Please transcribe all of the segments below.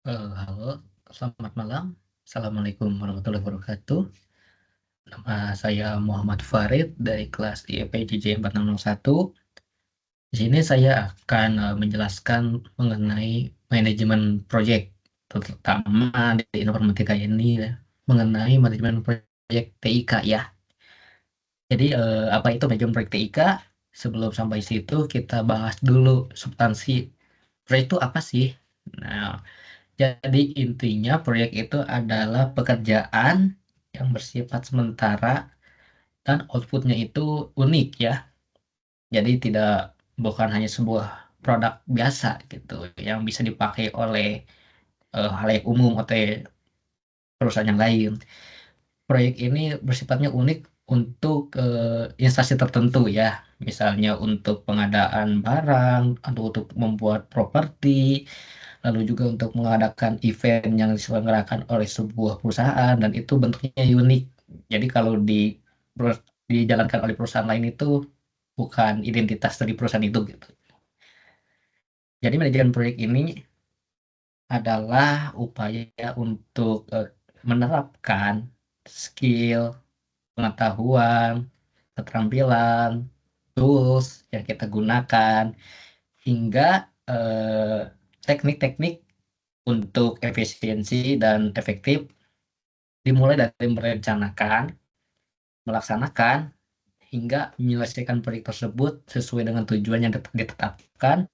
Halo, selamat malam. Assalamualaikum warahmatullahi wabarakatuh. Nama saya Muhammad Farid dari kelas IEP JJ 4601. Di sini saya akan menjelaskan mengenai manajemen proyek, terutama di informatika ini ya, mengenai manajemen proyek TIK ya. Jadi apa itu manajemen proyek TIK? Sebelum sampai situ kita bahas dulu substansi proyek itu apa sih? Nah, jadi intinya proyek itu adalah pekerjaan yang bersifat sementara dan outputnya itu unik ya. Jadi bukan hanya sebuah produk biasa gitu yang bisa dipakai oleh halayak umum atau perusahaan yang lain. Proyek ini bersifatnya unik untuk instansi tertentu ya. Misalnya untuk pengadaan barang atau untuk membuat properti, lalu juga untuk mengadakan event yang diselenggarakan oleh sebuah perusahaan dan itu bentuknya unik. Jadi kalau dijalankan oleh perusahaan lain itu bukan identitas dari perusahaan itu gitu. Jadi manajemen proyek ini adalah upaya untuk menerapkan skill, pengetahuan, keterampilan, tools yang kita gunakan hingga eh, teknik-teknik untuk efisiensi dan efektif dimulai dari merencanakan, melaksanakan, hingga menyelesaikan proyek tersebut sesuai dengan tujuan yang ditetapkan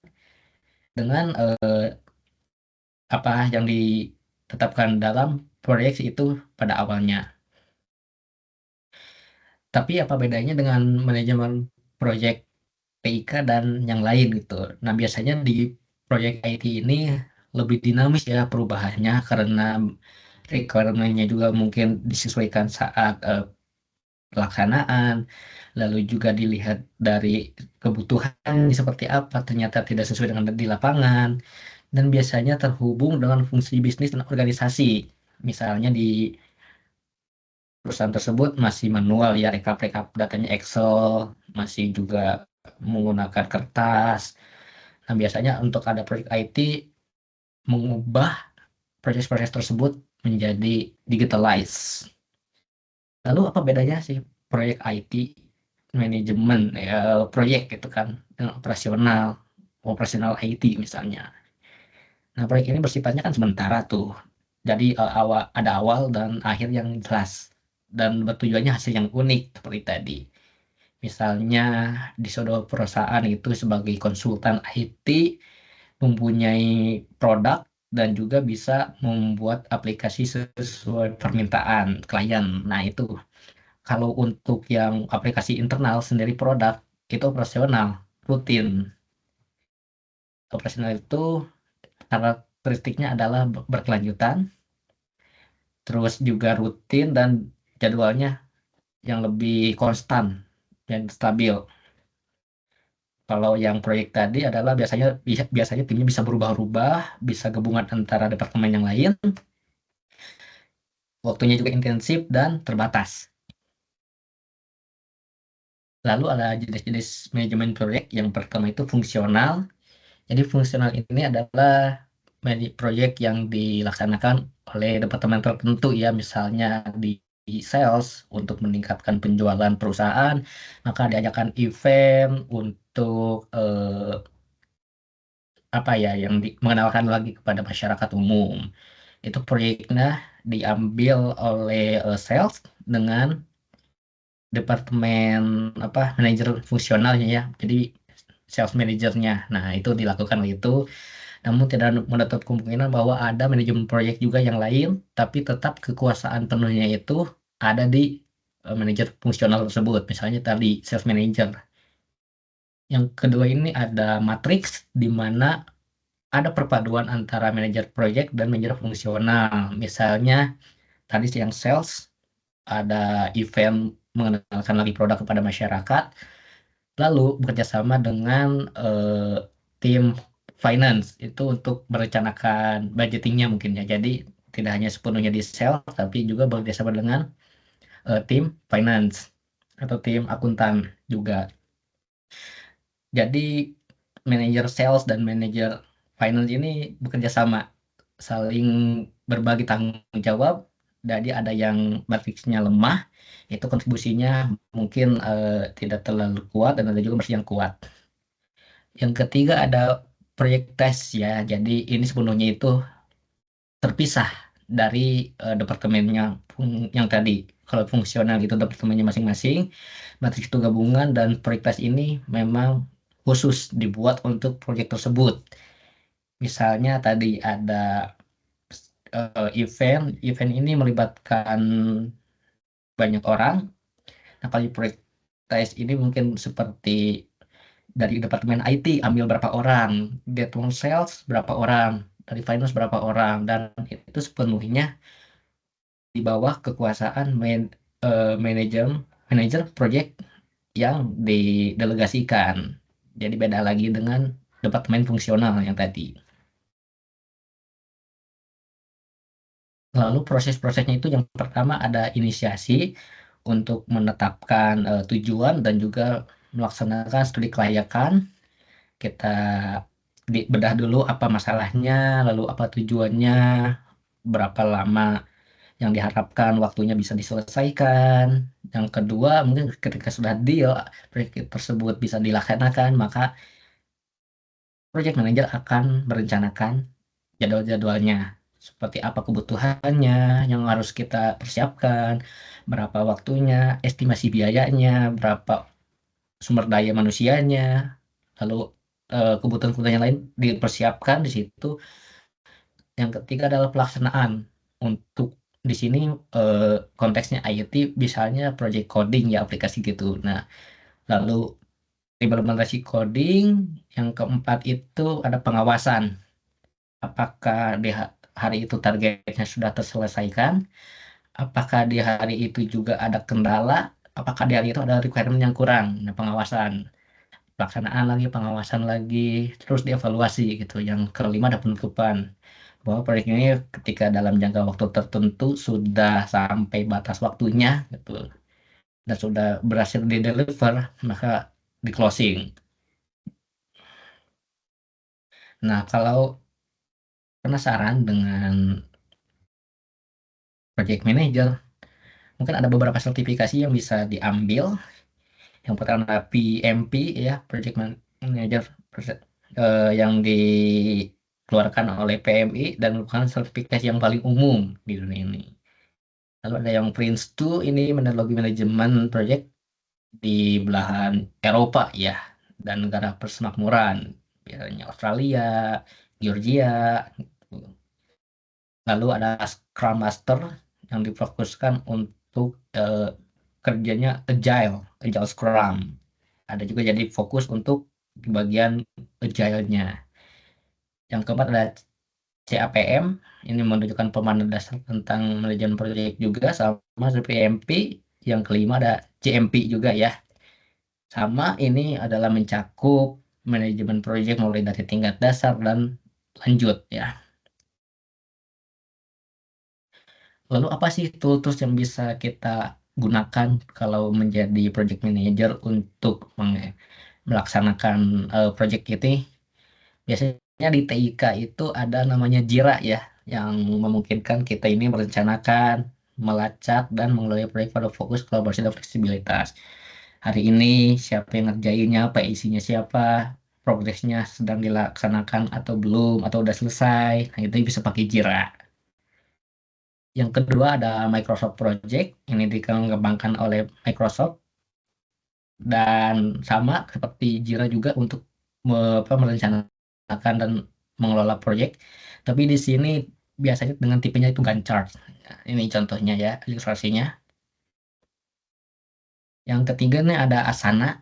dengan apa yang ditetapkan dalam proyek itu pada awalnya. Tapi apa bedanya dengan manajemen proyek PIK dan yang lain gitu? Nah, biasanya di proyek IT ini lebih dinamis ya perubahannya karena requirement-nya juga mungkin disesuaikan saat pelaksanaan, lalu juga dilihat dari kebutuhan seperti apa, ternyata tidak sesuai dengan di lapangan, dan biasanya terhubung dengan fungsi bisnis dan organisasi. Misalnya di perusahaan tersebut masih manual ya, rekap-rekap datanya Excel, masih juga menggunakan kertas. Nah, biasanya untuk ada proyek IT mengubah proses-proses tersebut menjadi digitalized. Lalu apa bedanya sih proyek IT manajemen ya, proyek gitu kan dengan operasional IT misalnya. Nah, proyek ini bersifatnya kan sementara tuh. Jadi ada awal dan akhir yang jelas dan bertujuannya hasil yang unik seperti tadi. Misalnya di suatu perusahaan itu sebagai konsultan IT mempunyai produk dan juga bisa membuat aplikasi sesuai permintaan klien. Nah, itu kalau untuk yang aplikasi internal sendiri produk itu operasional rutin. Operasional itu karakteristiknya adalah berkelanjutan, terus juga rutin dan jadwalnya yang lebih konstan dan stabil. Kalau yang proyek tadi adalah biasanya timnya bisa berubah-ubah, bisa gabungan antara departemen yang lain, waktunya juga intensif dan terbatas. Lalu ada jenis-jenis manajemen proyek. Yang pertama itu fungsional. Jadi fungsional ini adalah proyek yang dilaksanakan oleh departemen tertentu ya, misalnya di sales untuk meningkatkan penjualan perusahaan, maka diadakan event untuk apa ya yang mengenalkan lagi kepada masyarakat umum. Itu proyeknya diambil oleh sales dengan departemen apa manajer fungsionalnya ya. Jadi sales manajernya. Nah, itu dilakukan oleh itu. Namun tidak menutup kemungkinan bahwa ada manajemen proyek juga yang lain, tapi tetap kekuasaan penuhnya itu ada di manajer fungsional tersebut. Misalnya tadi sales manager. Yang kedua ini ada matriks di mana ada perpaduan antara manajer proyek dan manajer fungsional. Misalnya tadi yang sales ada event mengenalkan lagi produk kepada masyarakat, lalu bekerjasama dengan tim finance itu untuk merencanakan budgetingnya mungkin ya. Jadi tidak hanya sepenuhnya di sales, tapi juga bekerjasama dengan tim finance atau tim akuntan juga. Jadi manajer sales dan manajer finance ini bekerja sama. saling berbagi tanggung jawab. Jadi ada yang matriksnya lemah, itu kontribusinya mungkin tidak terlalu kuat dan ada juga yang kuat. Yang ketiga ada proyek tes ya. Jadi ini sepenuhnya itu terpisah dari departemennya yang tadi. Kalau fungsional itu departemennya masing-masing, matriks itu gabungan dan proyek tes ini memang khusus dibuat untuk proyek tersebut. Misalnya tadi ada event ini melibatkan banyak orang. Nah, kalau proyek tes ini mungkin seperti dari departemen IT ambil berapa orang, departemen sales berapa orang, dari finance berapa orang, dan itu sepenuhnya di bawah kekuasaan manajer manajer proyek yang didelegasikan. Jadi beda lagi dengan departemen fungsional yang tadi. Lalu proses-prosesnya itu yang pertama ada inisiasi untuk menetapkan tujuan dan juga melaksanakan studi kelayakan. Kita bedah dulu apa masalahnya, lalu apa tujuannya, berapa lama yang diharapkan waktunya bisa diselesaikan. Yang kedua, mungkin ketika sudah deal, proyek tersebut bisa dilaksanakan, maka project manager akan merencanakan jadwal-jadwalnya. Seperti apa kebutuhannya yang harus kita persiapkan, berapa waktunya, estimasi biayanya, berapa sumber daya manusianya, lalu kebutuhan-kebutuhan yang lain dipersiapkan di situ. Yang ketiga adalah pelaksanaan. Untuk di sini konteksnya IoT, misalnya project coding ya aplikasi gitu. Nah, lalu implementasi coding. Yang keempat itu ada pengawasan. Apakah di hari itu targetnya sudah terselesaikan? Apakah di hari itu juga ada kendala? Apakah di hari itu ada requirement yang kurang? Nah, pengawasan. Pelaksanaan lagi, pengawasan lagi, terus dievaluasi gitu. Yang kelima ada penutupan. Bahwa proyek ini ketika dalam jangka waktu tertentu sudah sampai batas waktunya gitu dan sudah berhasil di deliver, maka di closing. Nah, kalau penasaran dengan project manager, mungkin ada beberapa sertifikasi yang bisa diambil. Yang pertama PMP ya, project manager yang dikeluarkan oleh PMI dan merupakan sertifikasi yang paling umum di dunia ini. Lalu ada yang Prince 2, ini metodologi manajemen project di belahan Eropa ya, dan negara persemakmuran, biasanya Australia, Georgia. Gitu. Lalu ada Scrum Master yang difokuskan untuk kerjanya Agile Scrum. Ada juga jadi fokus untuk di bagian Agile-nya. Yang keempat ada CAPM, ini menunjukkan pemahaman dasar tentang manajemen proyek juga sama seperti PMP. Yang kelima ada CMP juga ya. Sama ini adalah mencakup manajemen proyek mulai dari tingkat dasar dan lanjut ya. Lalu apa sih tools yang bisa kita gunakan kalau menjadi project manager untuk melaksanakan project ini? Biasanya di TIK itu ada namanya Jira ya, yang memungkinkan kita ini merencanakan, melacak, dan mengelola proyek pada fokus kolaborasi dan fleksibilitas. Hari ini siapa yang ngerjainnya, apa isinya siapa, progresnya sedang dilaksanakan atau belum, atau udah selesai. Nah, itu bisa pakai Jira. Yang kedua ada Microsoft Project, ini dikembangkan oleh Microsoft dan sama seperti Jira juga untuk merencanakan dan mengelola proyek. Tapi di sini biasanya dengan tipenya itu Gantt chart. Nah, ini contohnya ya, ilustrasinya. Yang ketiga nih ada Asana.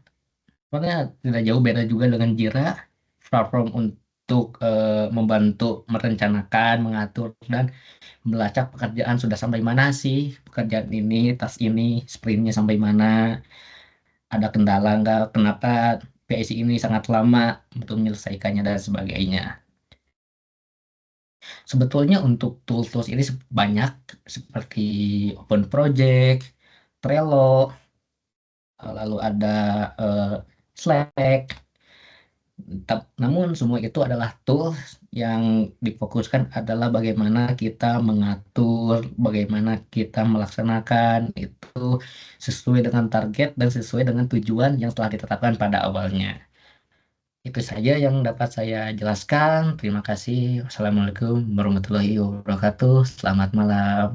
Sebenarnya tidak jauh beda juga dengan Jira, platform untuk membantu merencanakan, mengatur, dan melacak pekerjaan sudah sampai mana sih pekerjaan ini, tas ini, sprintnya sampai mana, ada kendala nggak, kenapa PSI ini sangat lama untuk menyelesaikannya dan sebagainya. Sebetulnya untuk tools-tools ini banyak seperti Open Project, Trello, lalu ada Slack, Namun semua itu adalah tools yang difokuskan adalah bagaimana kita mengatur, bagaimana kita melaksanakan itu sesuai dengan target dan sesuai dengan tujuan yang telah ditetapkan pada awalnya. Itu saja yang dapat saya jelaskan. Terima kasih. Wassalamualaikum warahmatullahi wabarakatuh. Selamat malam.